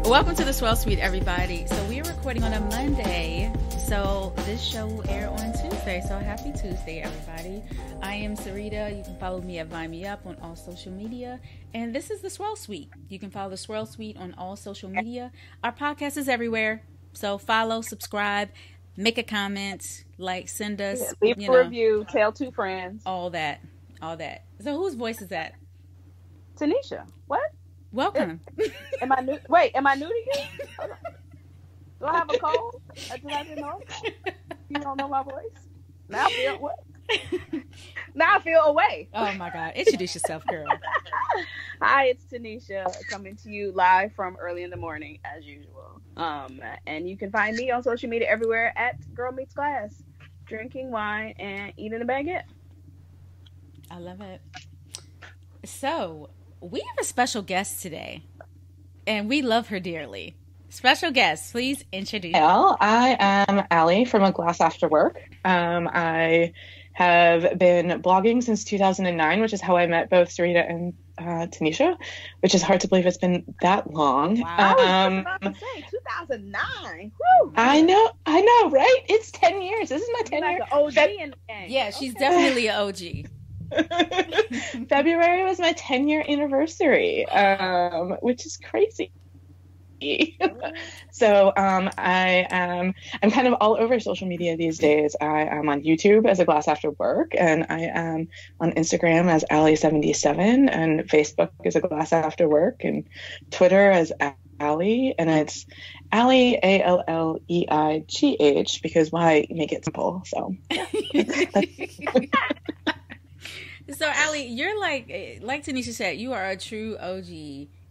Welcome to the Swell Suite, everybody. So we are recording on a Monday, so this show will air on Tuesday. So happy Tuesday, everybody. I am Sarita. You can follow me at Vine Me Up on all social media. And this is the Swell Suite. You can follow the Swell Suite on all social media. Our podcast is everywhere. So follow, subscribe, make a comment, like, send us, leave a review, tell two friends. All that. So whose voice is that? Tanisha. What? Welcome. Am I new? Wait, am I new to you? Do I have a cold? Did I didn't know? You don't know my voice? Now I feel what? Now I feel away. Oh my God. Introduce yourself, girl. Hi, it's Tanisha coming to you live from early in the morning as usual. And you can find me on social media everywhere at Girl Meets Glass, drinking wine and eating a baguette. I love it. So, we have a special guest today, and we love her dearly. Special guest, please introduce. Well, I am Alleigh from A Glass After Work. I have been blogging since 2009, which is how I met both Sarita and Tanisha, which is hard to believe it's been that long. Wow, I was about to say 2009. Woo. I know, right? It's 10 years. This is my 10 year. Like an OG in the game. Yeah, she's definitely an OG. February was my 10-year anniversary, which is crazy. So I'm kind of all over social media these days. I am on YouTube as A Glass After Work, and I am on Instagram as Alleigh77, and Facebook as A Glass After Work, and Twitter as Alleigh, and it's Alleigh Alleigh, because why make it simple? So So, Alleigh, you're like Tanisha said, you are a true OG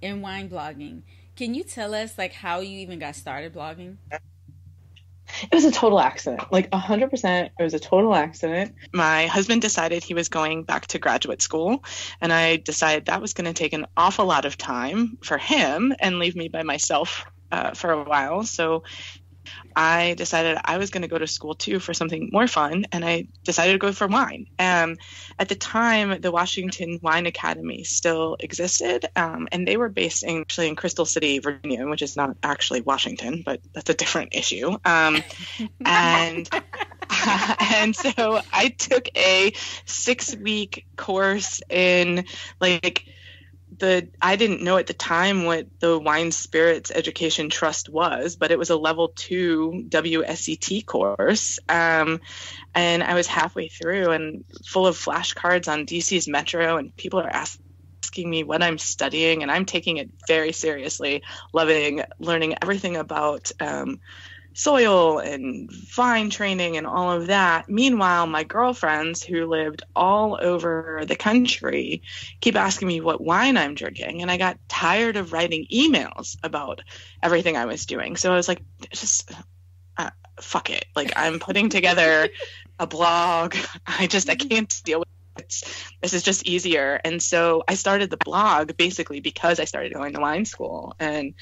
in wine blogging. Can you tell us, like, how you even got started blogging? It was a total accident, like 100%. It was a total accident. My husband decided he was going back to graduate school, and I decided that was going to take an awful lot of time for him and leave me by myself for a while. So I decided I was going to go to school too for something more fun, and I decided to go for wine. At the time, the Washington Wine Academy still existed, and they were based actually in Crystal City, Virginia, which is not actually Washington, but that's a different issue. And so I took a 6-week course in I didn't know at the time what the Wine Spirits Education Trust was, but it was a level 2 WSET course. And I was halfway through and full of flashcards on DC's Metro, and people are asking me what I'm studying, and I'm taking it very seriously, learning everything about soil and vine training and all of that. Meanwhile, my girlfriends who lived all over the country keep asking me what wine I'm drinking, and I got tired of writing emails about everything I was doing. So I was like, just fuck it. Like, I'm putting together a blog. I can't deal with it. This is just easier. And so I started the blog basically because I started going to wine school, and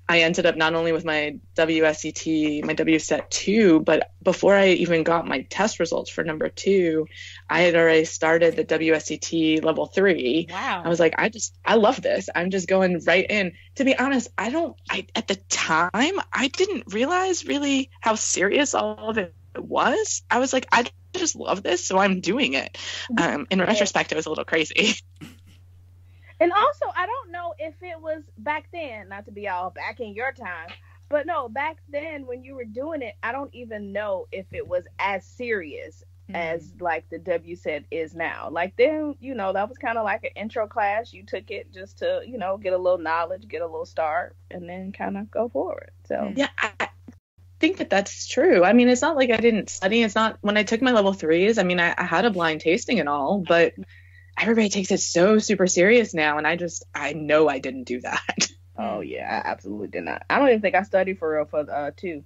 I ended up not only with my WSET, my WSET 2, but before I even got my test results for number 2, I had already started the WSET level 3. Wow. I was like, I love this. I'm just going right in. To be honest, at the time, I didn't realize really how serious all of it was. I was like, I just love this, so I'm doing it. In retrospect, it was a little crazy. And also, I don't know if it was back then, not to be all back in your time, but no, back then when you were doing it, I don't even know if it was as serious as like the WSET is now. Like then, that was kind of like an intro class. You took it just to, get a little knowledge, get a little start, and then kind of go forward. So yeah, I think that's true. I mean, it's not like I didn't study. It's not when I took my level 3s. I mean, I had a blind tasting and all, but everybody takes it so super serious now, and I know I didn't do that. Oh yeah, I absolutely did not. I don't even think I studied for real for 2.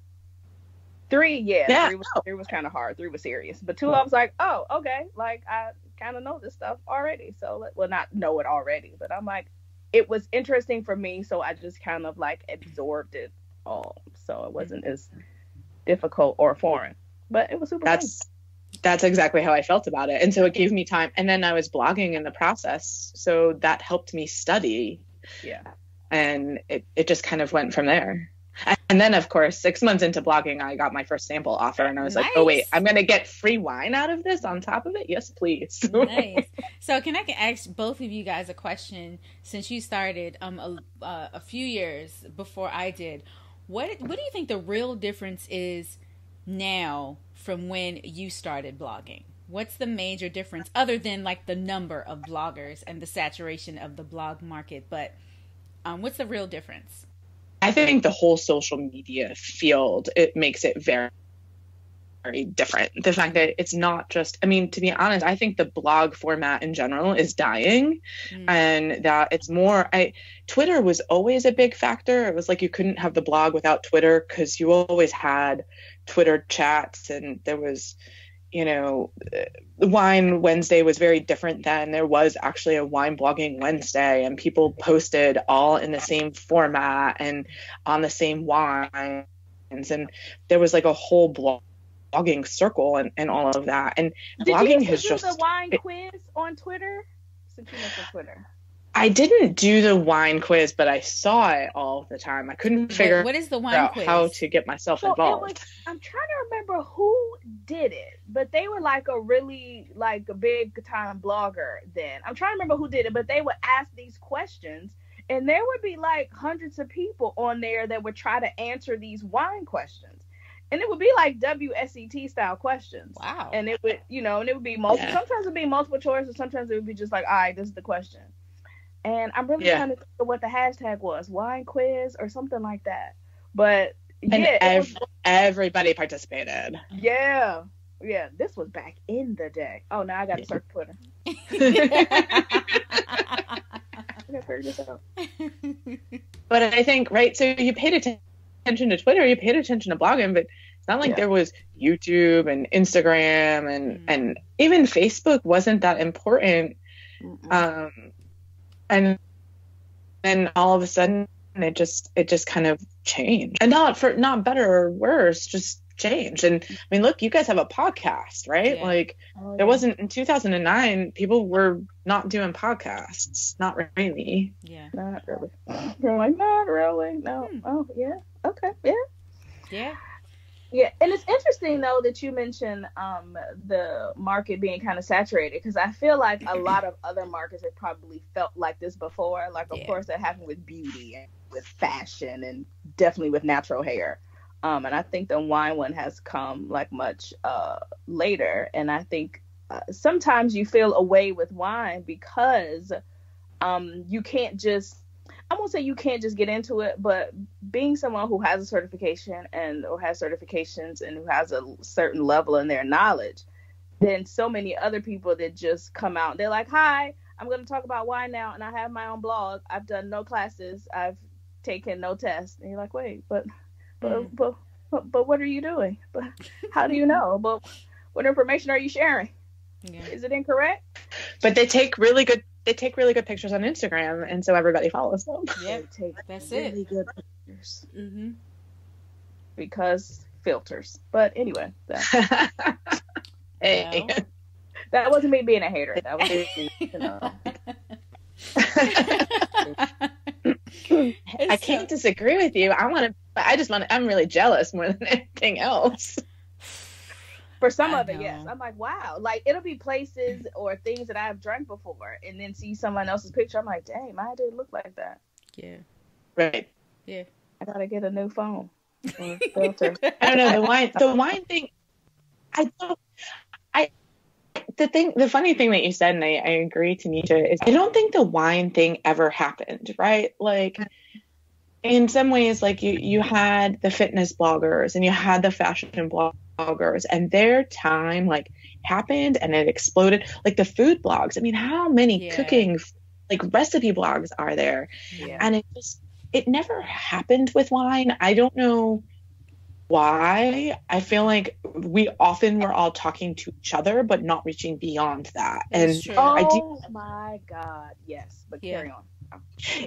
3, yeah. 3 was kind of hard. 3 was serious, but 2 I was like, oh, okay, like I kind of know this stuff already. So not know it already, but I'm like, it was interesting for me, so I just kind of like absorbed it all. So it wasn't as difficult or foreign, but it was super fun. That's exactly how I felt about it. And so it gave me time. And then I was blogging in the process, so that helped me study. Yeah. And it just kind of went from there. And then, of course, 6 months into blogging, I got my first sample offer, and I was like, oh, wait, I'm going to get free wine out of this on top of it? Yes, please. Nice. So can I ask both of you guys a question, since you started a few years before I did? What do you think the real difference is now from when you started blogging? What's the major difference, other than like the number of bloggers and the saturation of the blog market? But what's the real difference? I think the whole social media field, it makes it very, very different. The fact that it's not just, I mean, to be honest, I think the blog format in general is dying, and that it's more, Twitter was always a big factor. It was like you couldn't have the blog without Twitter, because you always had Twitter chats, and there was, you know, Wine Wednesday was very different then. There was actually a Wine Blogging Wednesday, and people posted all in the same format and on the same wines, and there was like a whole blogging circle and all of that. And blogging has just... Did you do the wine quiz on Twitter? Since you mentioned Twitter. I didn't do the wine quiz, but I saw it all the time. I couldn't figure what is the wine out quiz? how to get myself involved. I'm trying to remember who did it, but they were like a really like a big time blogger then. I'm trying to remember who did it, but they would ask these questions, and there would be like hundreds of people on there that would try to answer these wine questions. And it would be like WSET style questions. Wow. And it would, you know, and it would be multiple. Yeah. Sometimes it would be multiple choice, and sometimes it would be just like, all right, this is the question. And I'm really trying to think of what the hashtag was, wine quiz or something like that. But everybody participated. Yeah. Yeah. This was back in the day. Oh, now I got to search Twitter. But I think, right, so you paid attention to Twitter, you paid attention to blogging, but it's not like there was YouTube and Instagram and even Facebook wasn't that important. And then all of a sudden it just kind of changed, and not better or worse, just changed. And I mean, look, you guys have a podcast, right? Like there wasn't, in 2009, people were not doing podcasts, not really. Not really. You're like, not really. No. Oh yeah. Okay. Yeah, and it's interesting though that you mentioned the market being kind of saturated, because I feel like a lot of other markets have probably felt like this before. Like, of course, that happened with beauty and with fashion, and definitely with natural hair. And I think the wine one has come like much later. And I think sometimes you feel away with wine because you can't just, I won't say you can't just get into it, but being someone who has a certification or has certifications and who has a certain level in their knowledge, then so many other people that just come out, they're like, hi, I'm going to talk about wine now, and I have my own blog. I've done no classes. I've taken no tests. And you're like, wait, but what are you doing? But how do you know? But what information are you sharing? Is it incorrect? But they take really good pictures on Instagram, and so everybody follows them. Yeah, that's really it. Good pictures. Because filters. But anyway, hey, that wasn't me being a hater. That was me, you know. I can't disagree with you. I'm really jealous more than anything else. For some of it, yes. I'm like, wow. Like, it'll be places or things that I've drank before, and then see someone else's picture. I'm like, dang, mine didn't look like that. Yeah. Right. Yeah. I gotta get a new phone or filter. I don't know, the wine thing. The funny thing that you said, and I agree, Tanisha, is I don't think the wine thing ever happened, right? Like, in some ways, like you had the fitness bloggers and you had the fashion bloggers, and their time like happened and it exploded. Like the food blogs. I mean, how many cooking like recipe blogs are there? Yeah. And it never happened with wine. I don't know why. I feel like we often were all talking to each other but not reaching beyond that. That's true. My God, yes. But carry on.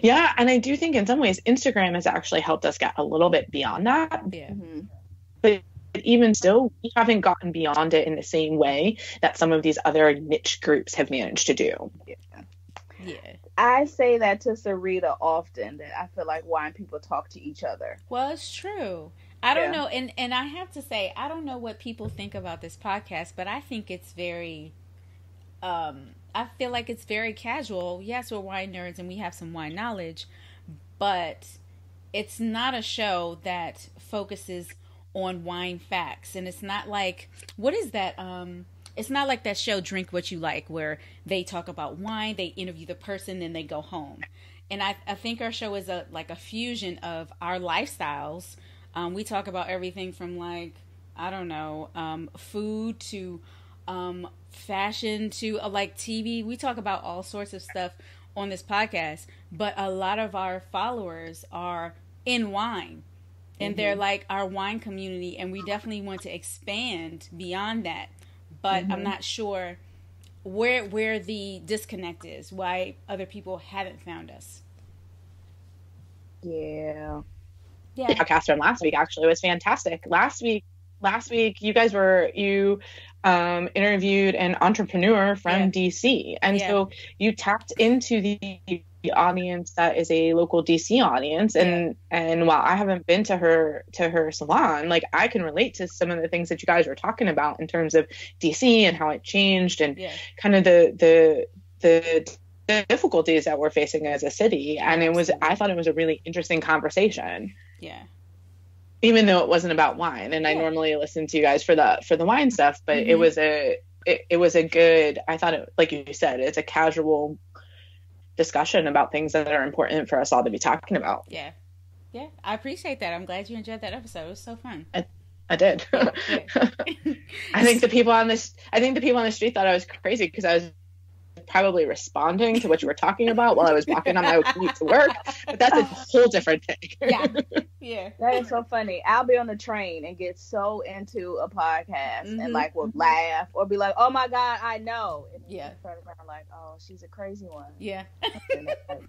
Yeah, and I do think in some ways Instagram has actually helped us get a little bit beyond that. Yeah. But even still, we haven't gotten beyond it in the same way that some of these other niche groups have managed to do. Yeah. I say that to Sarita often, that I feel like wine people talk to each other. Well, it's true. I don't know, and I have to say, I don't know what people think about this podcast, but I think it's very I feel like it's very casual. Yes, we're wine nerds and we have some wine knowledge, but it's not a show that focuses on wine facts. And it's not like, what is that? It's not like that show Drink What You Like, where they talk about wine, they interview the person, then they go home. And I think our show is a fusion of our lifestyles. We talk about everything from, like, I don't know, food to fashion to like TV. We talk about all sorts of stuff on this podcast, but a lot of our followers are in wine, and they're like our wine community, and we definitely want to expand beyond that. But I'm not sure where the disconnect is, why other people haven't found us. Yeah. The podcast from last week actually was fantastic. Last week you guys interviewed an entrepreneur from DC, and so you tapped into the audience that is a local DC audience, and while I haven't been to her salon, like, I can relate to some of the things that you guys were talking about in terms of DC and how it changed, and kind of the difficulties that we're facing as a city. And I thought it was a really interesting conversation. Yeah. Even though it wasn't about wine, and I normally listen to you guys for the wine stuff, but it was a good, I thought it, like you said, it's a casual discussion about things that are important for us all to be talking about. Yeah. I appreciate that. I'm glad you enjoyed that episode. It was so fun. I did. I think the people on the street thought I was crazy because I was probably responding to what you were talking about while I was walking on my commute to work, but that's a whole different thing. Yeah, that is so funny. I'll be on the train and get so into a podcast and like will laugh or be like, "Oh my God, I know!" And then turn around like, "Oh, she's a crazy one." Yeah.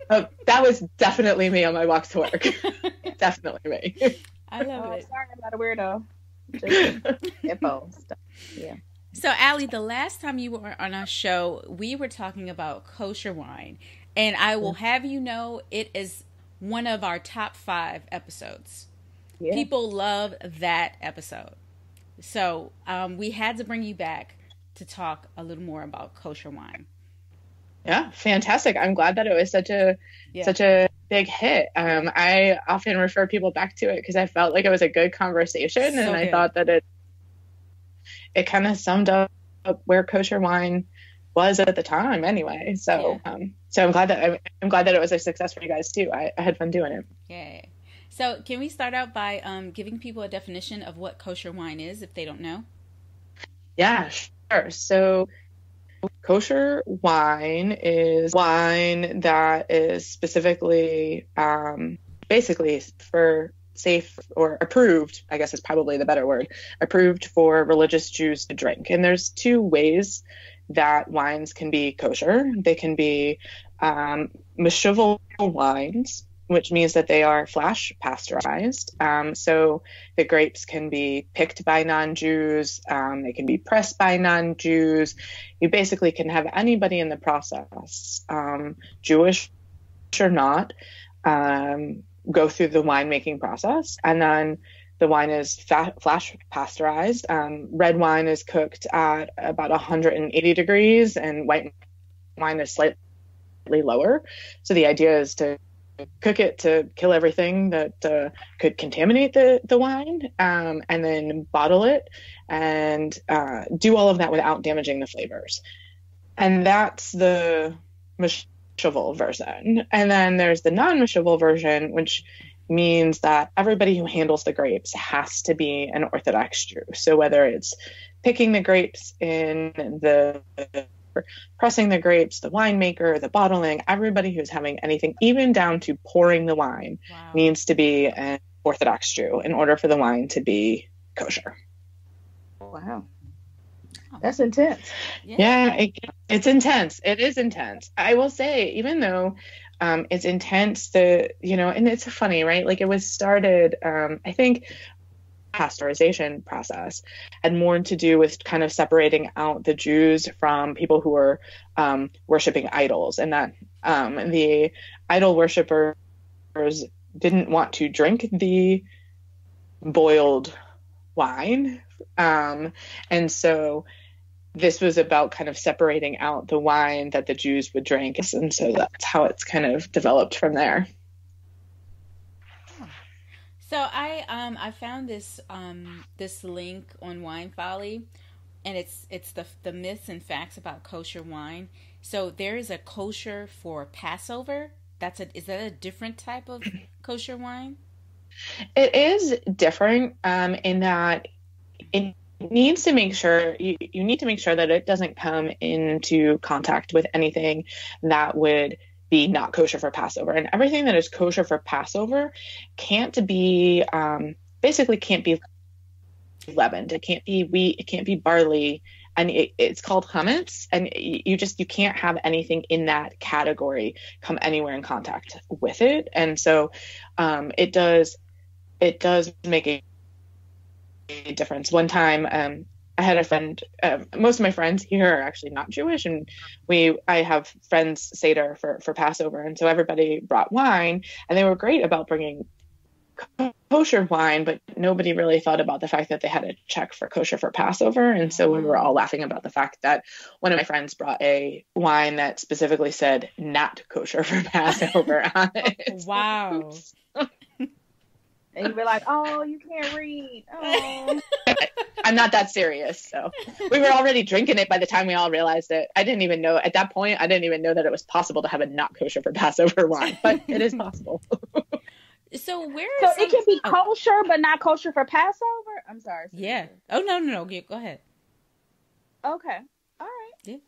Oh, that was definitely me on my walk to work. Definitely me. I love it. Sorry, I'm not a weirdo. Just info stuff. Yeah. So, Alleigh, the last time you were on our show, we were talking about kosher wine. And I will have you know, it is one of our top 5 episodes. Yeah. People love that episode. So, we had to bring you back to talk a little more about kosher wine. Yeah, fantastic. I'm glad that it was such a big hit. I often refer people back to it because I felt like it was a good conversation, and I thought that it kind of summed up where kosher wine was at the time anyway. So so I'm glad that it was a success for you guys too. I had fun doing it. Yeah. So can we start out by giving people a definition of what kosher wine is if they don't know? Yeah, sure. So kosher wine is wine that is specifically basically for safe or approved, I guess is probably the better word, approved for religious Jews to drink. And there's 2 ways that wines can be kosher. They can be meshuval wines, which means that they are flash pasteurized. So the grapes can be picked by non-Jews. They can be pressed by non-Jews. You basically can have anybody in the process, Jewish or not, go through the winemaking process, and then the wine is flash pasteurized. Red wine is cooked at about 180 degrees, and white wine is slightly lower. So the idea is to cook it to kill everything that could contaminate the wine, and then bottle it and do all of that without damaging the flavors. And that's the meshuval version. And then there's the non-meshuval version, which means that everybody who handles the grapes has to be an Orthodox Jew. So whether it's picking the grapes in the pressing the grapes, the winemaker, the bottling, everybody who's having anything, even down to pouring the wine, needs to be an Orthodox Jew in order for the wine to be kosher. Wow. That's intense. Yeah, it's intense. It is intense. I will say, even though it's intense, and it's funny, right? Like, it was started, I think pasteurization process had more to do with kind of separating out the Jews from people who were worshiping idols, and that the idol worshippers didn't want to drink the boiled wine. And so this was about kind of separating out the wine that the Jews would drink. And so that's how it's kind of developed from there. So I found this this link on Wine Folly, and it's the myths and facts about kosher wine. So there is a kosher for Passover. Is that a different type of kosher wine? It is different in that it needs to make sure you need to make sure that it doesn't come into contact with anything that would be not kosher for Passover. And everything that is kosher for Passover can't be basically can't be leavened. It can't be wheat. It can't be barley. And it's called chametz. And you can't have anything in that category come anywhere in contact with it. And so it does make a difference. One time, I had a friend, most of my friends here are actually not Jewish, and I have friends Seder for Passover, and so everybody brought wine, and they were great about bringing kosher wine, but nobody really thought about the fact that they had to check for kosher for Passover. And so we were all laughing about the fact that one of my friends brought a wine that specifically said not kosher for Passover on it. Wow. And you'd be like, oh, you can't read. Oh. I'm not that serious. So we were already drinking it by the time we all realized it. At that point, I didn't even know that it was possible to have a not kosher for Passover wine, but it is possible. So it can be kosher, but not kosher for Passover? I'm sorry. Yeah. Oh, no. Go ahead. Okay. All right.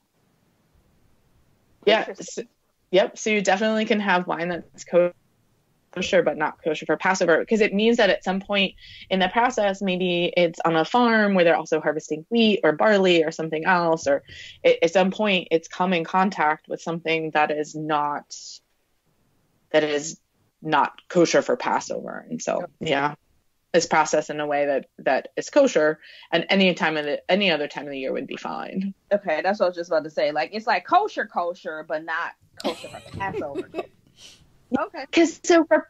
Yeah. Yeah. Yep. So you definitely can have wine that's kosher, but not kosher for Passover, because it means that at some point in the process, maybe it's on a farm where they're also harvesting wheat or barley or something else, or at some point it's come in contact with something that is not kosher for Passover. And so, yeah, it's processed in a way that is kosher, and any other time of the year would be fine. Okay, that's what I was just about to say. Like, it's like kosher, but not kosher for Passover. Okay. Because for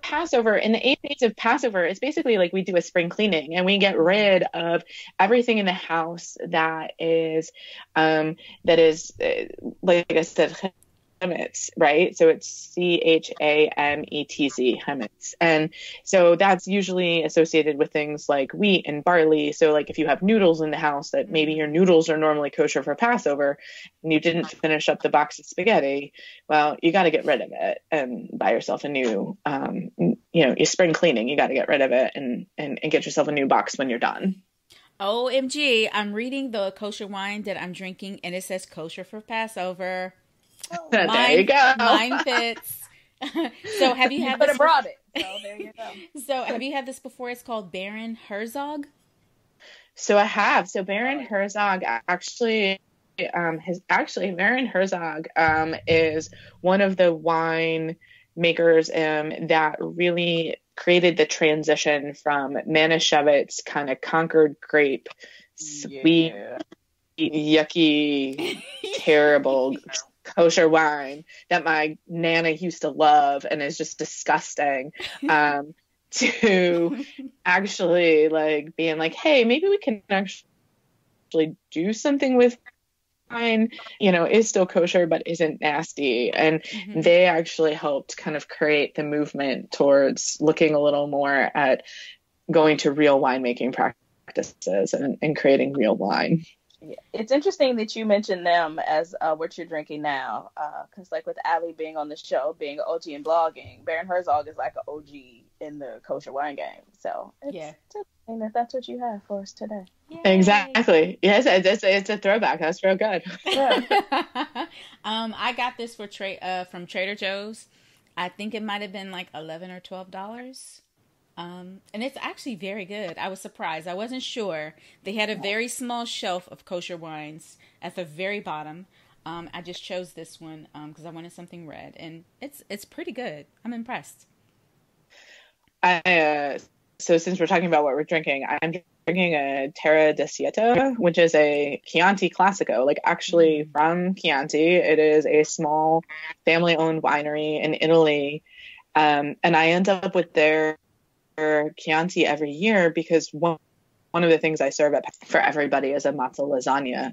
Passover, in the 8 days of Passover, it's basically like we do a spring cleaning, and we get rid of everything in the house that is like I said, chametz, right? So it's CHAMETZ, chametz. And so that's usually associated with things like wheat and barley. So like if you have noodles in the house, that maybe your noodles are normally kosher for Passover and you didn't finish up the box of spaghetti, well, you got to get rid of it and buy yourself a new, your spring cleaning, you got to get rid of it and get yourself a new box when you're done. OMG, I'm reading the kosher wine that I'm drinking, and it says kosher for Passover. There you go. Mine fits. So have you had this? Brought it. So there you go. So have you had this before? It's called Baron Herzog. So I have. So Baron Herzog actually, Baron Herzog is one of the wine makers that really created the transition from Manischewitz kind of conquered grape, sweet, yucky, terrible kosher wine that my Nana used to love and is just disgusting, to actually like being like, hey, maybe we can actually do something with wine, is still kosher but isn't nasty. And they actually helped kind of create the movement towards looking a little more at going to real winemaking practices and creating real wine. Yeah. It's interesting that you mentioned them as what you're drinking now, because like with Alleigh being on the show, being an OG in blogging, Baron Herzog is like an OG in the kosher wine game. So it's interesting that that's what you have for us today. Yay. Exactly. Yes, it's a throwback. That's real good. Yeah. I got this from Trader Joe's. I think it might have been like $11 or $12. And it's actually very good. I was surprised. I wasn't sure. They had a very small shelf of kosher wines at the very bottom. I just chose this one because I wanted something red, and it's pretty good. I'm impressed. so since we're talking about what we're drinking, I'm drinking a Terra de Sieta, which is a Chianti Classico, like actually from Chianti. It is a small family-owned winery in Italy. And I end up with their Chianti every year because one of the things I serve for everybody is a matzah lasagna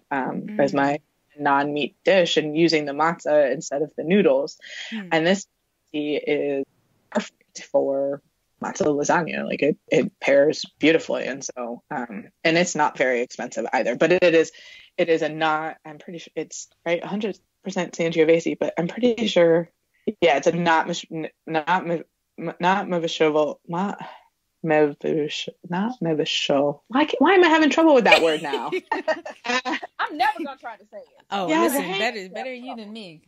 as my non-meat dish, and using the matzah instead of the noodles. And this is perfect for matzah lasagna. Like it pairs beautifully. And so and it's not very expensive either, but it is a not, I'm pretty sure it's right 100% Sangiovese, but I'm pretty sure it's a not Mevishol. Why am I having trouble with that word now? I'm never gonna try to say it. Oh, yeah, listen, better you than me.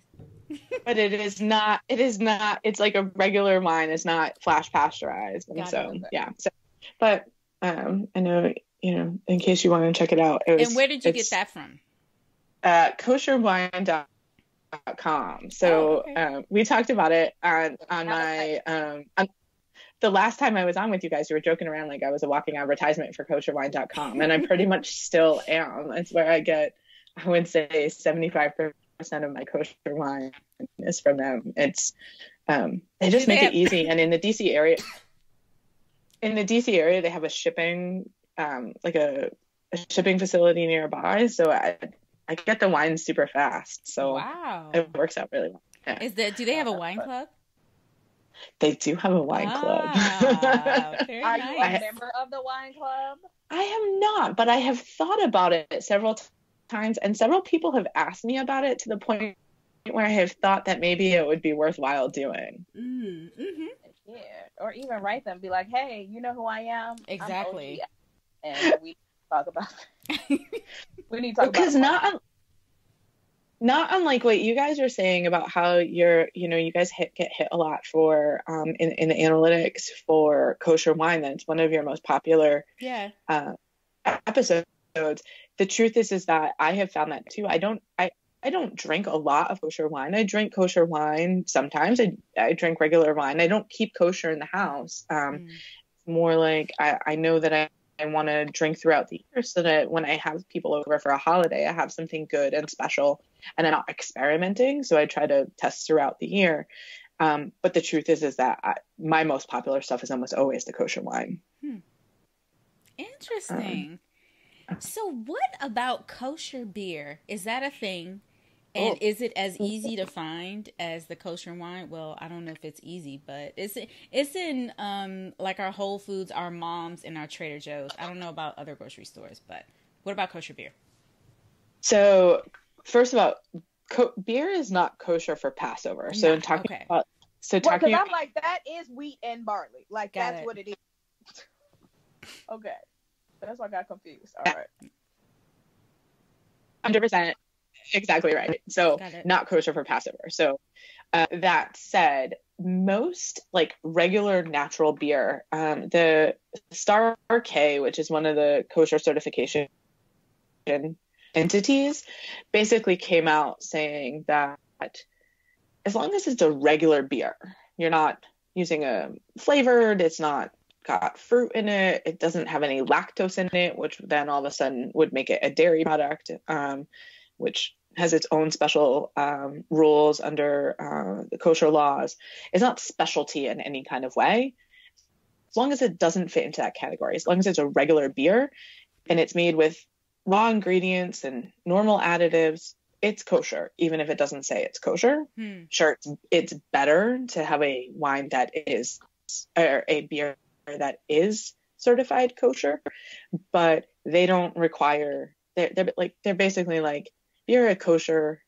But it is not, it's like a regular wine. It's not flash pasteurized. And but I know, in case you want to check it out. And where did you get that from? Kosherwine.com. So we talked about it on my, the last time I was on with you guys, you were joking around like I was a walking advertisement for kosherwine.com. And I pretty much still am. It's where I get, I would say 75% of my kosher wine is from them. It's they just make it easy. And in the DC area, they have a shipping like a shipping facility nearby, so I get the wine super fast. So wow, it works out really well. Yeah. Do they have a wine club? They do have a wine club. Very Are nice. you a member of the wine club? I am not, but I have thought about it several times, and several people have asked me about it to the point where I have thought that maybe it would be worthwhile doing. Mm-hmm. Yeah, or even write them, be like, "Hey, you know who I am?" Exactly. And we talk about. We need to talk because about not unlike what you guys are saying about how you guys get hit a lot for in the analytics for kosher wine. That's one of your most popular episodes. The truth is that I have found that too. I don't drink a lot of kosher wine. I drink kosher wine sometimes. I drink regular wine. I don't keep kosher in the house. More like I know that I want to drink throughout the year so that when I have people over for a holiday, I have something good and special and I'm not experimenting. So I try to test throughout the year. But the truth is that my most popular stuff is almost always the kosher wine. Interesting. So what about kosher beer? Is that a thing? And is it as easy to find as the kosher wine? Well, I don't know if it's easy, but it's in like our Whole Foods, our Moms, and our Trader Joe's. I don't know about other grocery stores, but what about kosher beer? So first of all, beer is not kosher for Passover. So talking about because I'm like, that is wheat and barley. Like that's what it is. Okay, that's why I got confused. All right, 100%. Exactly right. So not kosher for Passover. So that said, most like regular natural beer, the Star K, which is one of the kosher certification entities, basically came out saying that as long as it's a regular beer, you're not using a flavored, it's not got fruit in it, it doesn't have any lactose in it, which then all of a sudden would make it a dairy product, which has its own special rules under the kosher laws. It's not specialty in any kind of way. As long as it doesn't fit into that category, as long as it's a regular beer and it's made with raw ingredients and normal additives, it's kosher, even if it doesn't say it's kosher. Sure, it's better to have a wine that is, or a beer that is certified kosher, but they don't require, they're basically like, you're a kosher,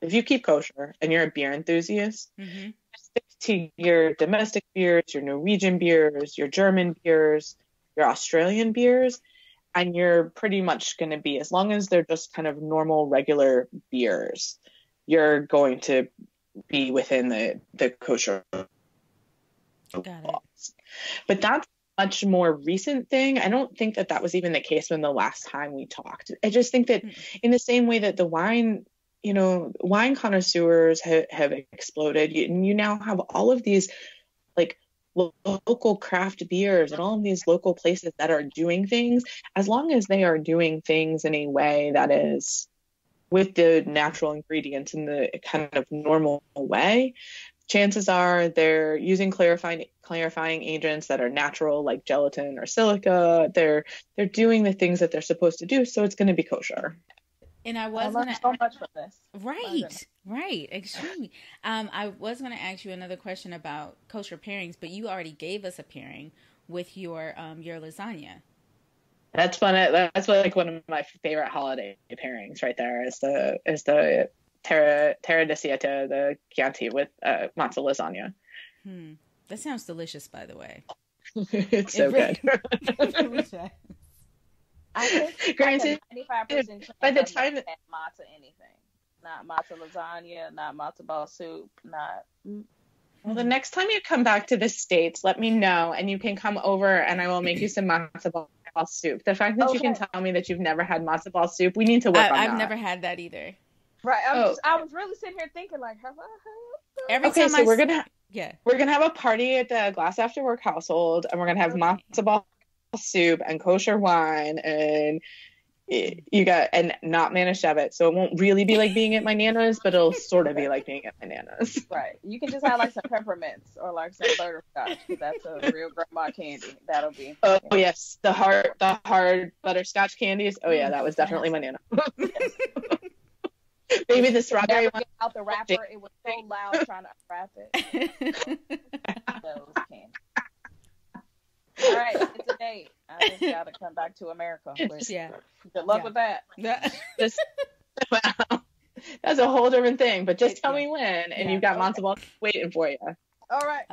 if you keep kosher and you're a beer enthusiast, stick to your domestic beers, your Norwegian beers, your German beers, your Australian beers, and you're pretty much going to be, as long as they're just kind of normal, regular beers, you're going to be within the kosher laws. But that's a much more recent thing. I don't think that was even the case when the last time we talked. I just think that in the same way that the wine, wine connoisseurs have exploded, and you now have all of these like local craft beers and all of these local places that are doing things, as long as they are doing things in a way that is with the natural ingredients in the kind of normal way, chances are they're using clarifying agents that are natural, like gelatin or silica. They're doing the things that they're supposed to do, so it's going to be kosher. And I was learned so much from this. Right, extremely. I was going to ask you another question about kosher pairings, but you already gave us a pairing with your lasagna. That's fun. That's like one of my favorite holiday pairings right there. Is the Terra de Siete, the Chianti with matzo lasagna. That sounds delicious, by the way. It's so good. I think granted, 95% by the time that matzo anything, not matzo lasagna, not matzo ball soup, not. Well, the next time you come back to the States, let me know, and you can come over, and I will make you some matzo ball soup. The fact that you can tell me that you've never had matzo ball soup, we need to work on that. I've never had that either. Right. I was really sitting here thinking, like, have I had that? So we're gonna have a party at the Glass After Work household, and we're gonna have matzo ball soup and kosher wine, and you got and not Manischewitz, so it won't really be like being at my nana's, but it'll sort of be like being at my nana's. Right. You can just have like some peppermints or like some butterscotch, because that's a real grandma candy. That'll be. Oh yes, the hard butterscotch candies. Oh yeah, that was definitely my nana. Maybe the strawberry one. Out the wrapper, it was so loud trying to unwrap it. Those candies. All right, it's a date. I just gotta come back to America. Good luck with that. Wow, that's a whole different thing. But just tell me when, and you've got matzo balls waiting for you. All right,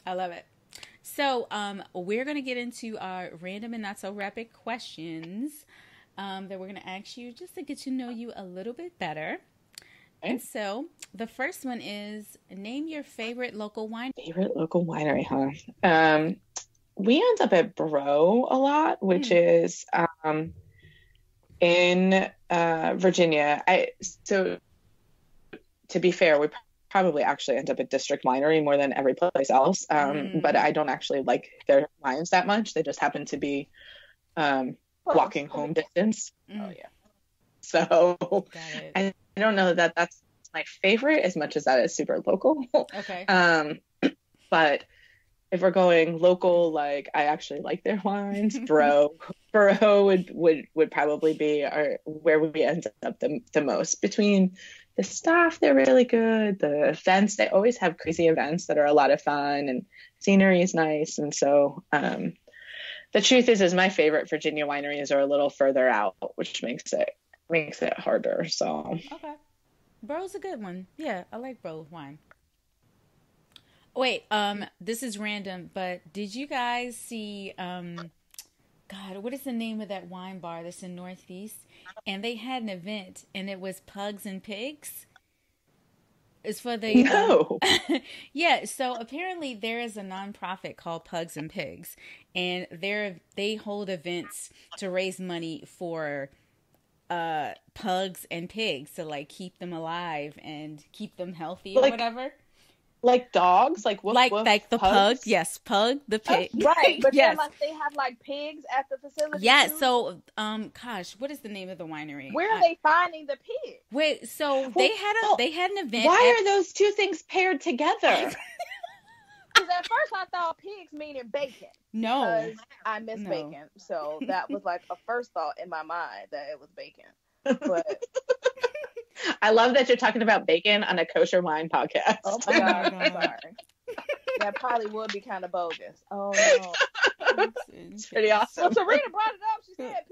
I love it. So, we're gonna get into our random and not so rapid questions that we're gonna ask you just to get to know you a little bit better. Okay. And so, the first one is, name your favorite local wine. Favorite local winery, huh? We end up at Bro a lot, which is in Virginia. So to be fair, we probably actually end up at District Winery more than every place else. But I don't actually like their wines that much. They just happen to be walking home distance. Oh yeah. So I don't know that that's my favorite as much as that is super local. Okay. But if we're going local, like I actually like their wines, Bro would probably be where we end up the most. Between the staff, they're really good. The events, they always have crazy events that are a lot of fun, and scenery is nice. And so the truth is my favorite Virginia wineries are a little further out, which makes it harder. So okay, Bro's a good one. Yeah, I like Bro wine. Wait, this is random, but did you guys see, God, what is the name of that wine bar that's in Northeast? And they had an event, and it was Pugs and Pigs. It's for the... No! Yeah, so apparently there is a nonprofit called Pugs and Pigs, and they hold events to raise money for pugs and pigs to, like, keep them alive and keep them healthy or whatever. Like dogs, like woof, like woof, the pug, yes, Pug the pig, right? But yes. then like they have like pigs at the facility. Yeah. Too? So, gosh, what is the name of the winery? Where are they finding the pigs? Wait, so they had an event. Why are those two things paired together? Because at first I thought pigs meaning bacon. No, because I miss bacon, so that was like a first thought in my mind that it was bacon. But I love that you're talking about bacon on a kosher wine podcast. Oh my God, I'm sorry. That probably would be kind of bogus. Oh no. It's pretty awesome. Well, Serena brought it up. She said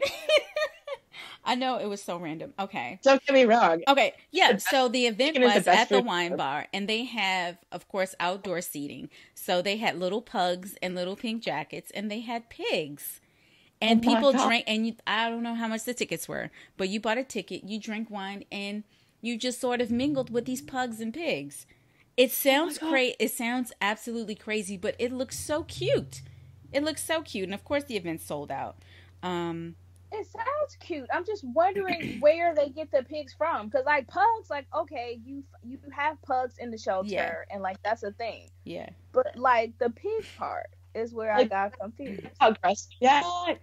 I know, it was so random. Okay. Don't get me wrong. Okay. Yeah. So the event was at the wine bar, and they have, of course, outdoor seating. So they had little pugs and little pink jackets, and they had pigs. And people drank, and I don't know how much the tickets were, but you bought a ticket, you drank wine, and you just sort of mingled with these pugs and pigs. It sounds It sounds absolutely crazy, but it looks so cute. It looks so cute, and of course the event sold out. It sounds cute. I'm just wondering where they get the pigs from, because like pugs, like okay, you have pugs in the shelter, and like that's a thing. Yeah. But like the pig part is where Like, I got confused. Aggressive. Yeah.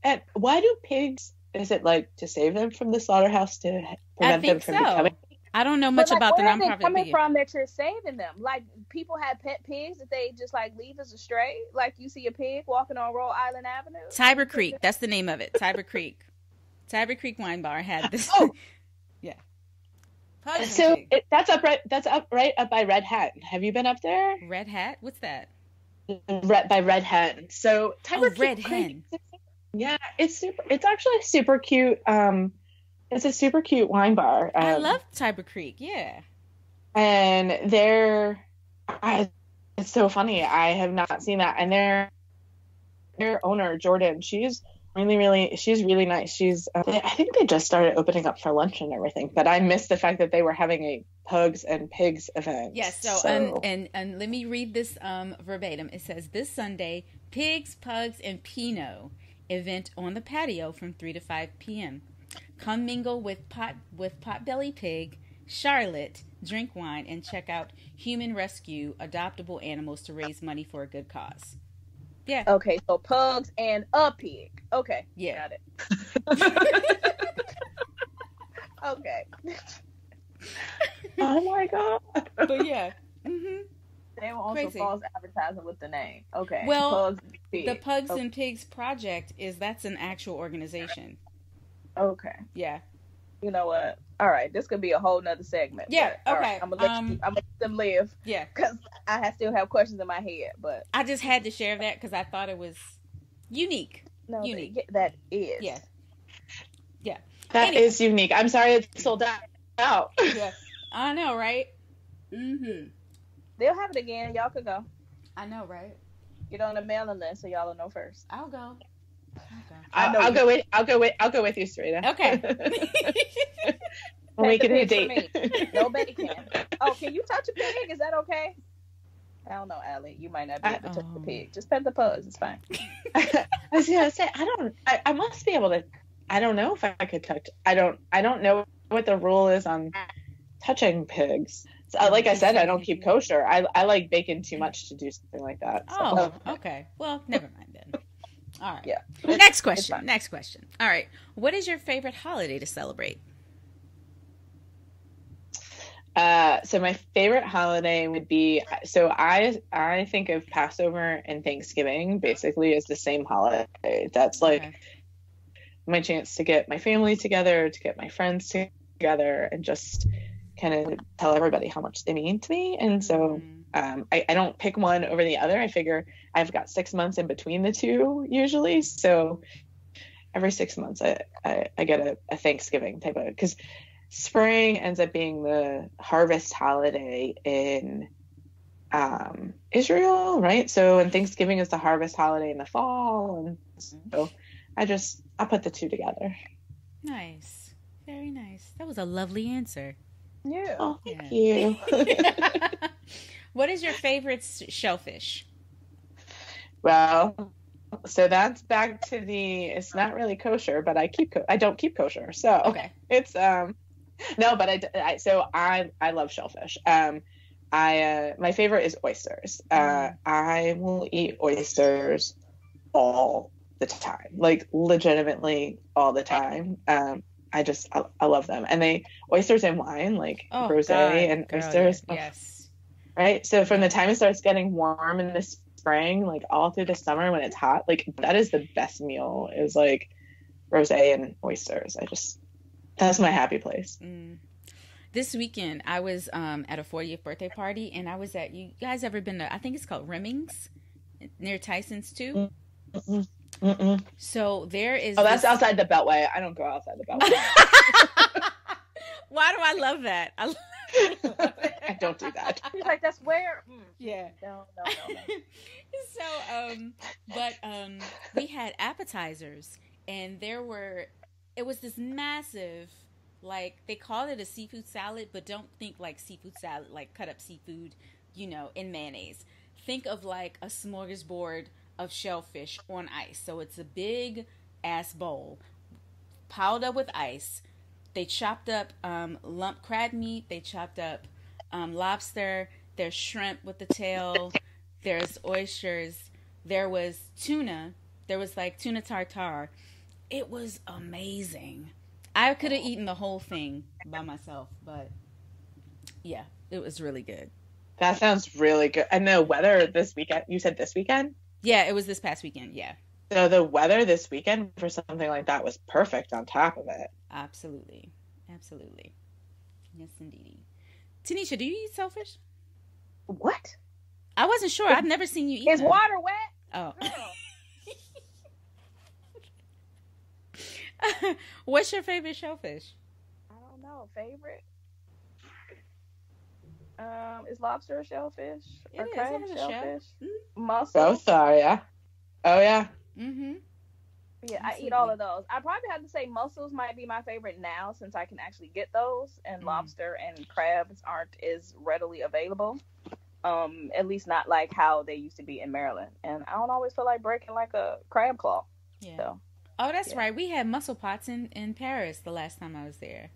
And why do pigs? Is it like to save them from the slaughterhouse to prevent them from becoming? I don't know much like, about the nonprofit. Where are they coming from that you're saving them? Like people have pet pigs that they just like leave as a stray. Like you see a pig walking on Rhode Island Avenue. Tiber Creek, that's the name of it. Tiber Creek. Tiber Creek Wine Bar had this. Oh, yeah. So that's up right up by Red Hat. Have you been up there? Red Hat? What's that? By Red Hen. So Tiber Red Hen. Yeah, it's actually super cute. It's a super cute wine bar. I love Tiber Creek. Yeah. And it's so funny. I have not seen that. And their owner Jordan, she's really nice. I think they just started opening up for lunch and everything. But I missed the fact that they were having a Pugs and Pigs event. Yes. So. And let me read this verbatim. It says this Sunday, Pigs, Pugs, and Pinot event on the patio from 3 to 5 p.m. Come mingle with Potbelly Pig, Charlotte, drink wine, and check out Human Rescue, adoptable animals to raise money for a good cause. Yeah. Okay, so pugs and a pig. Okay. Yeah. Got it. Okay. Oh my god. But yeah. Mm-hmm. They were also false advertising with the name. Okay. Well, Pugs the Pugs and Pigs Project that's an actual organization. Okay. Yeah. You know what? All right, this could be a whole nother segment. Yeah. Okay. Right, I'm gonna let them live. Yeah. Because I still have questions in my head, but I just had to share that because I thought it was unique. No, unique. That is. Yeah. Yeah. That is unique. I'm sorry it's sold out. Yeah. I know, right? Mm-hmm. They'll have it again. Y'all could go. I know, right? Get on the mailing list so y'all will know first. I'll go. I'll go with you, Sarita. Okay. We'll make it a date. No bacon. Oh, can you touch a pig? Is that okay? I don't know, Alleigh. You might not be able to touch the pig. Just pet the pugs. It's fine. I was gonna say I must be able to. I don't know if I could touch. I don't know what the rule is on touching pigs. So, like I said, I don't keep kosher. I like bacon too much to do something like that. So. Oh, okay. Well, never mind then. All right. Yeah. Next question. All right. What is your favorite holiday to celebrate? So my favorite holiday would be, I think of Passover and Thanksgiving basically as the same holiday. That's like my chance to get my family together, to get my friends together, and just kind of tell everybody how much they mean to me. And so I don't pick one over the other. I figure I've got 6 months in between the two usually. So every 6 months I get a Thanksgiving type of, because spring ends up being the harvest holiday in Israel, right? So, and Thanksgiving is the harvest holiday in the fall. And so I put the two together. Nice. Very nice. That was a lovely answer. Yeah. Oh, thank you. What is your favorite shellfish? Well, so that's back to it's not really kosher, but I don't keep kosher. So okay. It's, no, but I love shellfish. My favorite is oysters. I will eat oysters all the time, like legitimately all the time. I love them. And oysters and wine, like rosé and oysters. Yes. Right. So from the time it starts getting warm in the spring, like all through the summer when it's hot, like that is the best meal, is like rosé and oysters. That's my happy place. This weekend I was at a 40th birthday party, and I was at, you guys ever been to, I think it's called Reming's near Tyson's too? Mm-mm. So there is that's outside the Beltway. I don't go outside the Beltway. Why do I love that? I don't do that. He's like, that's where. Yeah. No. So, but we had appetizers, and it was this massive, like, they call it a seafood salad, but don't think like seafood salad, like cut up seafood, in mayonnaise. Think of like a smorgasbord of shellfish on ice. So it's a big ass bowl piled up with ice. They chopped up lump crab meat. They chopped up lobster. There's shrimp with the tail. There's oysters. There was tuna. There was like tuna tartare. It was amazing. I could have eaten the whole thing by myself, but yeah, it was really good. That sounds really good. And the weather this weekend, you said this weekend? Yeah, it was this past weekend, yeah. So the weather this weekend for something like that was perfect on top of it. Absolutely. Absolutely. Yes, indeed. Tanisha, do you eat shellfish? What? I wasn't sure. I've never seen you eat Is them. water wet? Oh. What's your favorite shellfish? I don't know. Favorite? Is lobster a shellfish? Or crab shellfish? Mm-hmm. Mussel? Both are, yeah. Oh, yeah. Mm-hmm. Yeah, I eat all of those. I probably have to say mussels might be my favorite now since I can actually get those, and lobster and crabs aren't as readily available. At least not like how they used to be in Maryland. And I don't always feel like breaking like a crab claw. Yeah. So, oh, that's right. We had mussel pots in Paris the last time I was there.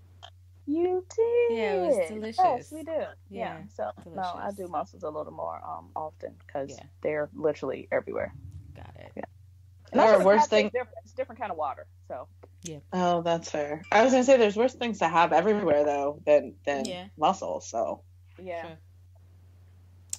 You did? Yeah, it was delicious. Yes, we did. Yeah. So, delicious. no, I do mussels a little more often because they're literally everywhere. Got it. Yeah. Or worse thing. It's different kind of water. So. Yeah. Oh, that's fair. I was gonna say there's worse things to have everywhere though than mussels. So. Yeah. Sure.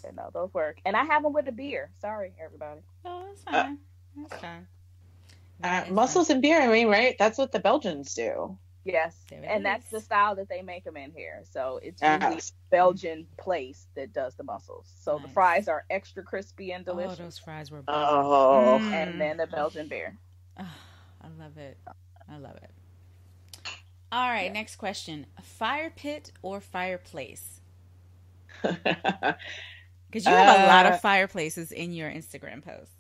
Yeah, no, those work. And I have them with a beer. Sorry, everybody. Oh, that's fine. That's fine. Mussels and beer. I mean, right? That's what the Belgians do. Yes, and that's the style that they make them in here. So it's usually a Belgian place that does the mussels. So the fries are extra crispy and delicious. Oh, those fries were. Oh, and then the Belgian beer. Oh, I love it. I love it. All right, next question: fire pit or fireplace? Because you have a lot of fireplaces in your Instagram posts.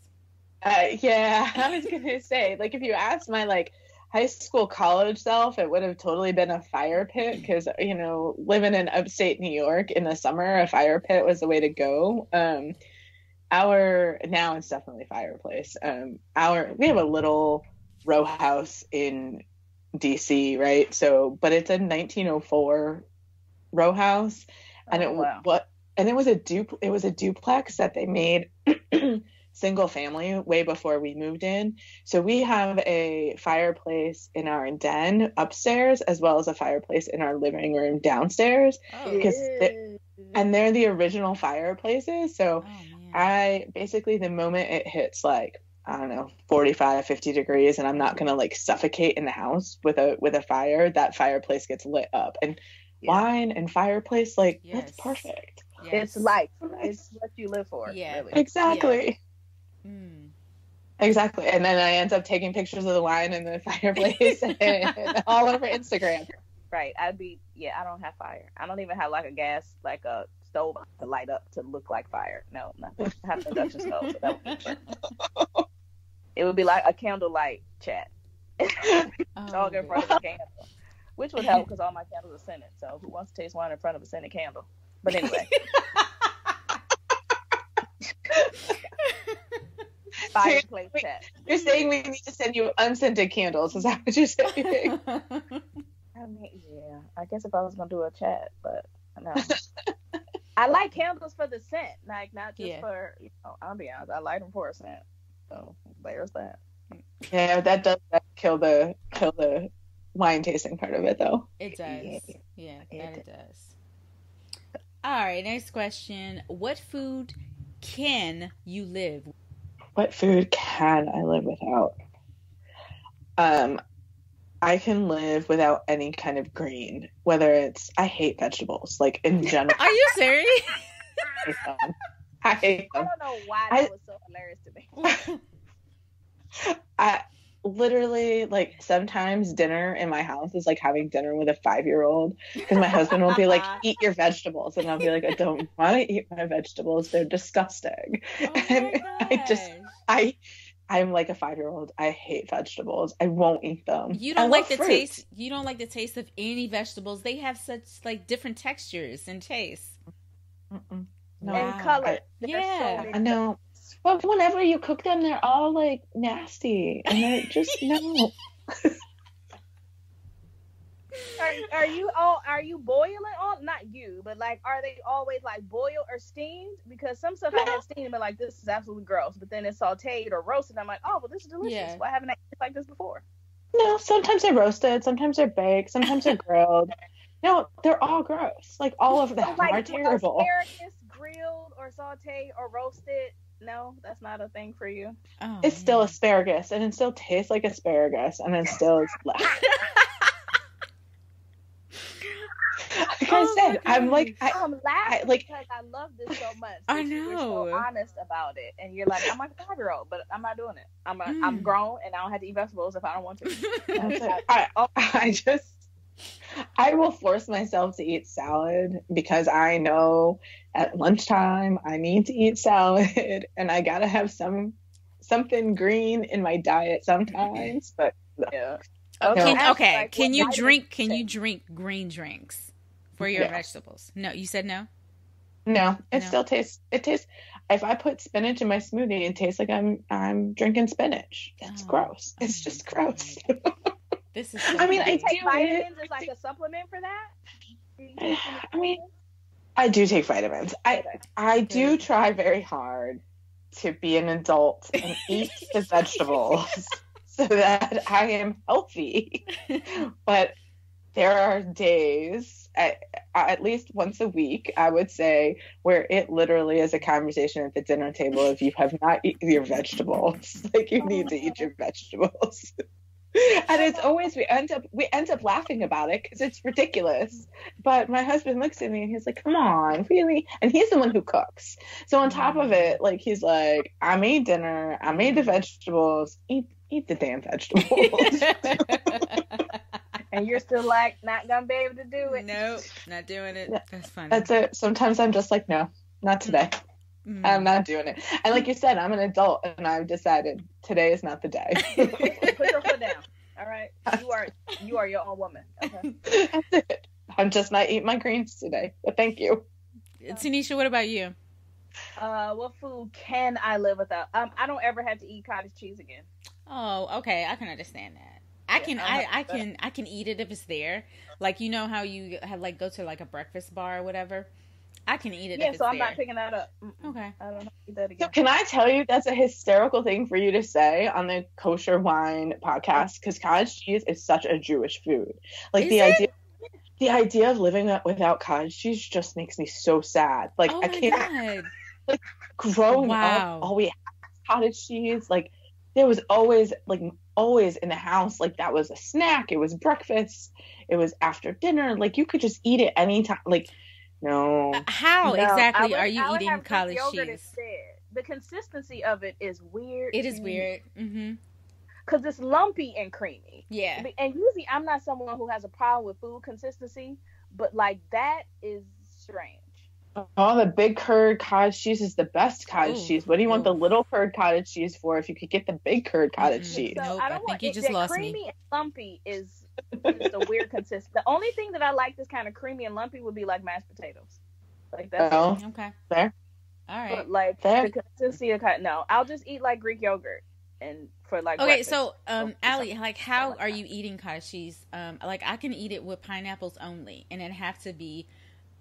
Yeah, I was gonna say, like, if you asked my high school, college self, it would have totally been a fire pit because, living in upstate New York in the summer, a fire pit was the way to go. Now it's definitely fireplace. We have a little row house in DC, right? So, but it's a 1904 row house, and it was a duplex that they made single family way before we moved in. So we have a fireplace in our den upstairs as well as a fireplace in our living room downstairs. And they're the original fireplaces. So I basically, the moment it hits 45, 50 degrees and I'm not going to suffocate in the house with a fire, that fireplace gets lit up. And wine and fireplace, that's perfect. Yes. It's life. It's what you live for. Yeah. Really. Exactly. Yeah. Exactly. And then I end up taking pictures of the wine in the fireplace and all over Instagram. Right. I don't have fire. I don't even have a gas, a stove to light up to look like fire. No, nothing. I have an induction stove. So that would be perfect. It would be like a candlelight chat. Dog in front of a candle. Which would help because all my candles are scented. So who wants to taste wine in front of a scented candle? But anyway. Fireplace chat. You're saying we need to send you unscented candles. Is that what you're saying? I mean, yeah. I guess if I was going to do a chat, but no. I like candles for the scent. Not just for, ambiance. I light them for a scent. So there's that. Yeah, that does kill the wine tasting part of it, though. It does. Yeah, it does. All right, next question. What food can you live? What food can I live without? I can live without any kind of green, whether it's, I hate vegetables, in general. Are you serious? I hate them. I don't know why that was so hilarious to me. I literally, sometimes dinner in my house is like having dinner with a 5-year-old because my husband will be like, eat your vegetables. And I'll be like, I don't want to eat my vegetables. They're disgusting. Oh and I'm like a 5-year-old. I hate vegetables. I won't eat them. You don't like the taste. You don't like the taste of any vegetables. They have such different textures and tastes. No. And color. I know. But whenever you cook them, they're all nasty, and they're just no. Are you boiling all? Not you, but like, are they always like boiled or steamed? Because some stuff I have steamed and like, this is absolutely gross. But then it's sautéed or roasted. I'm like, oh, well, this is delicious. Yeah. Why haven't I eaten like this before? No, sometimes they're roasted, sometimes they're baked, sometimes they're grilled. No, they're all gross. Like, all of them like, are terrible. Asparagus grilled or sautéed or roasted? No, that's not a thing for you. Oh, it's still asparagus, and it still tastes like asparagus, and it still is like I said, I'm like, I'm laughing because I love this so much. I know. You're so honest about it, and you're like, I'm like a 5-year-old, but I'm not doing it. I'm grown, and I don't have to eat vegetables if I don't want to. I will force myself to eat salad because I know at lunchtime I need to eat salad, and I gotta have something green in my diet sometimes. But yeah. Okay. Can you drink green drinks for your vegetables? No, you said no? No. Still tastes. It tastes. If I put spinach in my smoothie, it tastes like I'm drinking spinach. It's gross. It's just gross. This is. I mean, I take vitamins as like a supplement for that. I mean, I do take vitamins. I do try very hard to be an adult and eat the vegetables. So that I am healthy. But there are days, at least once a week, I would say, where it literally is a conversation at the dinner table if you have not eaten your vegetables. Like, you need to eat your vegetables. And it's always, we end up laughing about it because it's ridiculous. But my husband looks at me and he's like, come on, really? And he's the one who cooks. So on top of it, like, he's like, I made dinner, I made the vegetables, eat the damn vegetables. And you're still like, not gonna be able to do it. Nope, not doing it. That's funny. That's it. Sometimes I'm just like, no, not today. I'm not doing it. And like you said, I'm an adult, and I've decided today is not the day. Put your foot down. All right, you are your own woman. Okay. That's it. I'm just not eating my greens today. But thank you. Tanisha, what about you? What food can I live without? I don't ever have to eat cottage cheese again. Oh, okay. I can understand that. I can eat it if it's there. Like, you know how you have like go to like a breakfast bar or whatever. I can eat it. Yeah, if it's so I'm there. not picking that up. Okay. I don't have to eat that again. So can I tell you that's a hysterical thing for you to say on the Kosher Wine podcast? Because cottage cheese is such a Jewish food. Like, the idea of living without cottage cheese just makes me so sad. Like, I can't. God. Like, growing up, all we had was cottage cheese. Like, there was always in the house, like, that was a snack. It was breakfast. It was after dinner. Like, you could just eat it anytime. Like, no. How exactly are you eating cottage cheese? Instead. The consistency of it is weird. It is weird. Mm-hmm. Because it's lumpy and creamy. Yeah. And usually I'm not someone who has a problem with food consistency, but like, that is strange. Oh, the big curd cottage cheese is the best cottage cheese. What do you want the little curd cottage cheese for if you could get the big curd cottage cheese? So nope, I think you just lost me. Creamy and lumpy is the weird consistency. The only thing that I like this kind of creamy and lumpy would be like mashed potatoes. Like, that's okay. There. All right. But like, the consistency of no, I'll just eat like Greek yogurt and for like breakfast. So Alleigh, like, how are you eating cottage cheese? Like, I can eat it with pineapples only, and it have to be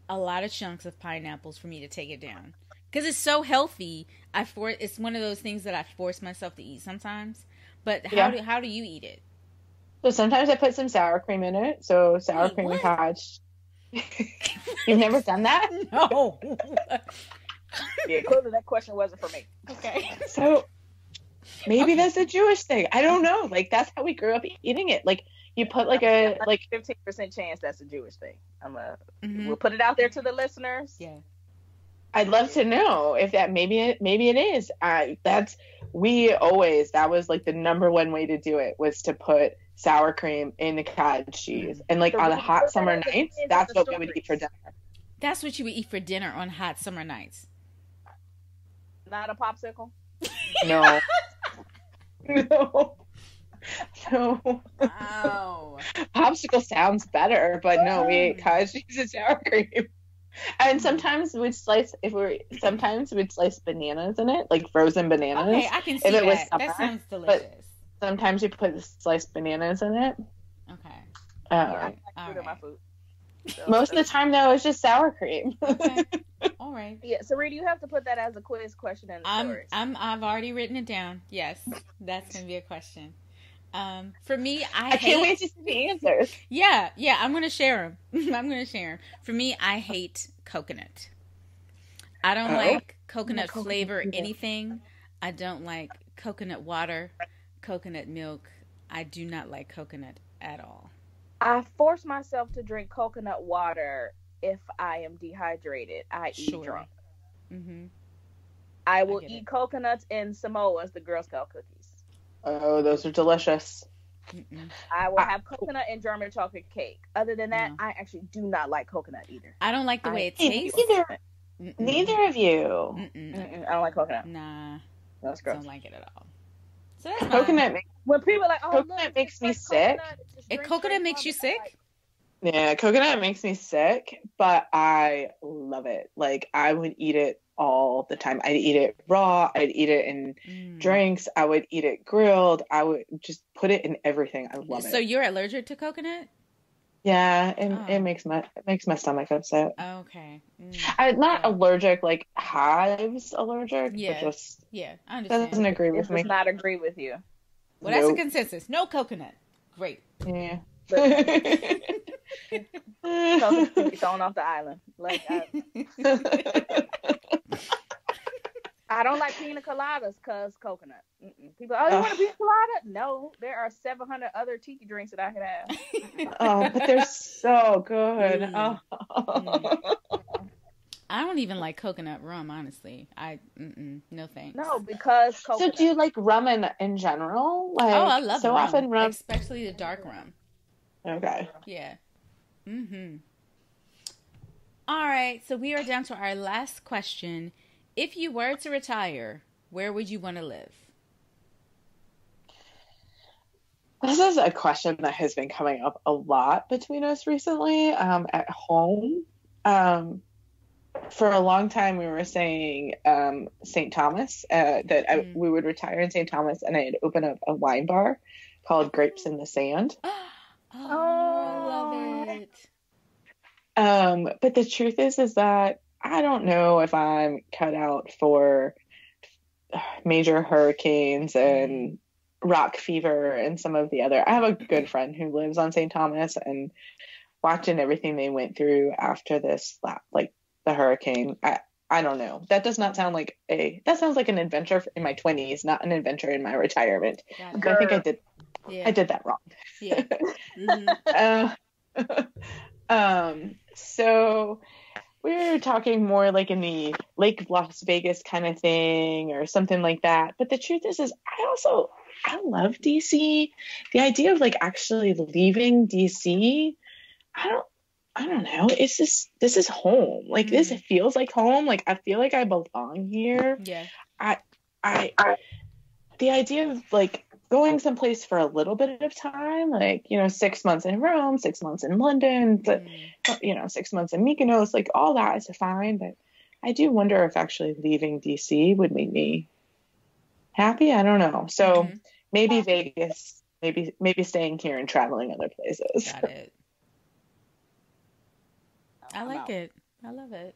a lot of chunks of pineapples for me to take it down, because it's so healthy. It's one of those things that I force myself to eat sometimes. But how do you eat it? So sometimes I put some sour cream in it. So sour cream and cottage. You've never done that? No. Yeah, clearly that question wasn't for me. Okay. So maybe that's a Jewish thing. I don't know. Like, that's how we grew up eating it. Like, you put like a 15% chance that's a Jewish thing. We'll put it out there to the listeners. Yeah, I'd love to know if that maybe it is. That was like the number one way to do it, was to put sour cream in the cottage cheese, and like on a hot summer nights, that's what we would eat for dinner. That's what you would eat for dinner on hot summer nights. Not a popsicle. No. No. No. Wow. Popsicle sounds better, but no, we ate cottage cheese and sour cream. And sometimes we'd slice bananas in it, like frozen bananas. Okay, I can see that. That sounds delicious. But sometimes you put sliced bananas in it. Okay. I like All fruit in my right. food. So, Most of the time, though, it's just sour cream. Okay. All right. yeah, Sarita, you have to put that as a quiz question in the stories. I've already written it down. Yes, that's gonna be a question. For me, I can't wait to see the answers. Yeah, I'm gonna share them. I'm gonna share them. For me, I hate coconut. I don't like coconut flavor anything. I don't like coconut water, coconut milk. I do not like coconut at all. I force myself to drink coconut water if I am dehydrated, i.e. drunk. Mm-hmm. I will eat coconuts and Samoas, the Girl Scout cookies. Oh, those are delicious. Mm-mm. I will have coconut and German chocolate cake. Other than that, I actually do not like coconut either. I don't like the way it tastes. Neither of you. I don't like coconut. Nah. That's gross. I don't like it at all. So that's coconut. When people are like, "Oh, coconut look, makes me sick." Coconut makes you sick? Yeah, coconut makes me sick, but I love it. Like, I would eat it all the time. I'd eat it raw. I'd eat it in drinks. I would eat it grilled. I would just put it in everything. I love it. So you're allergic to coconut? Yeah, it makes my stomach upset. Okay. I'm not allergic, like hives allergic, but just I understand. Doesn't agree with me. Does not agree with you. Well, that's a consensus. No coconut. Great. Yeah. Coconut can be thrown off the island. Like I don't like pina coladas because coconut. People, you want a pina colada? No, there are 700 other tiki drinks that I could have. Oh, but they're so good. I don't even like coconut rum, honestly. No thanks. No, because coconut. So do you like rum in general? Like, I love so rum. Often rum, especially the dark rum. Okay. Yeah. All right, so we are down to our last question. If you were to retire, where would you want to live? This is a question that has been coming up a lot between us recently, at home. For a long time, we were saying St. Thomas, that we would retire in St. Thomas, and I'd open up a wine bar called Grapes in the Sand. I love it. But the truth is that I don't know if I'm cut out for major hurricanes and rock fever and some of the other. I have a good friend who lives on St. Thomas, and watching everything they went through after this, like the hurricane, I don't know. That does not sound like that sounds like an adventure in my 20s, not an adventure in my retirement. I think I did that wrong. Yeah. So we're talking more like in the Lake Las Vegas kind of thing or something like that. But the truth is I love DC. The idea of like actually leaving DC, I don't know. It's just, this is home. Like this feels like home. Like I feel like I belong here. Yeah. The idea of like going someplace for a little bit of time, like, 6 months in Rome, 6 months in London, but 6 months in Mykonos, like all that is fine. But I do wonder if actually leaving DC would make me happy. I don't know. So maybe Vegas, maybe staying here and traveling other places. Got it. I like it. I love it.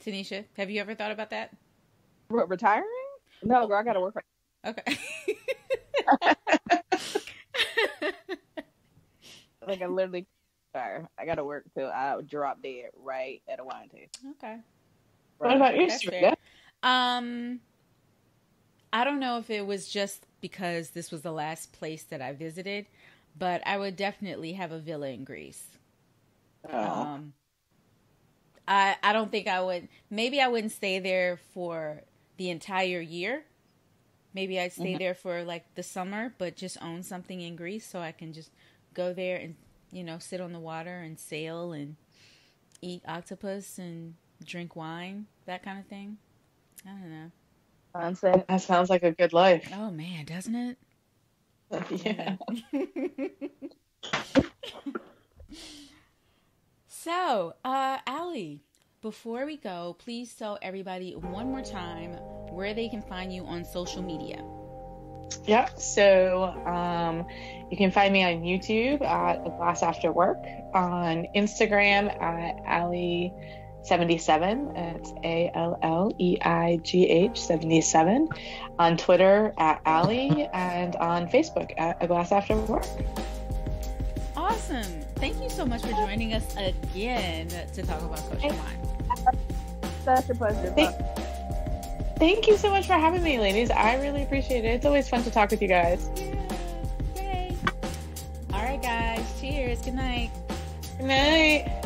Tanisha, have you ever thought about that? Retiring? No, girl, I gotta work. Okay. Like I literally, I gotta work till I drop dead right at a wine taste. Okay. What about you, Sarita? I don't know if it was just because this was the last place that I visited, but I would definitely have a villa in Greece. Oh. I don't think I would. Maybe I wouldn't stay there for the entire year. Maybe I'd stay there for like the summer, but just own something in Greece so I can just go there and, sit on the water and sail and eat octopus and drink wine, that kind of thing. I don't know. That sounds like a good life. Oh man, doesn't it? Yeah. So, Alleigh, before we go, please tell everybody one more time where they can find you on social media. Yeah, so you can find me on YouTube at A Glass After Work, on Instagram at Alleigh77, it's ALLEIGH 77, on Twitter at Alleigh, and on Facebook at A Glass After Work. Awesome. Thank you so much for joining us again to talk about Kosher wine. Such a pleasure. Thank you so much for having me, ladies. I really appreciate it. It's always fun to talk with you guys. Yeah. Yay. All right, guys. Cheers. Good night. Good night.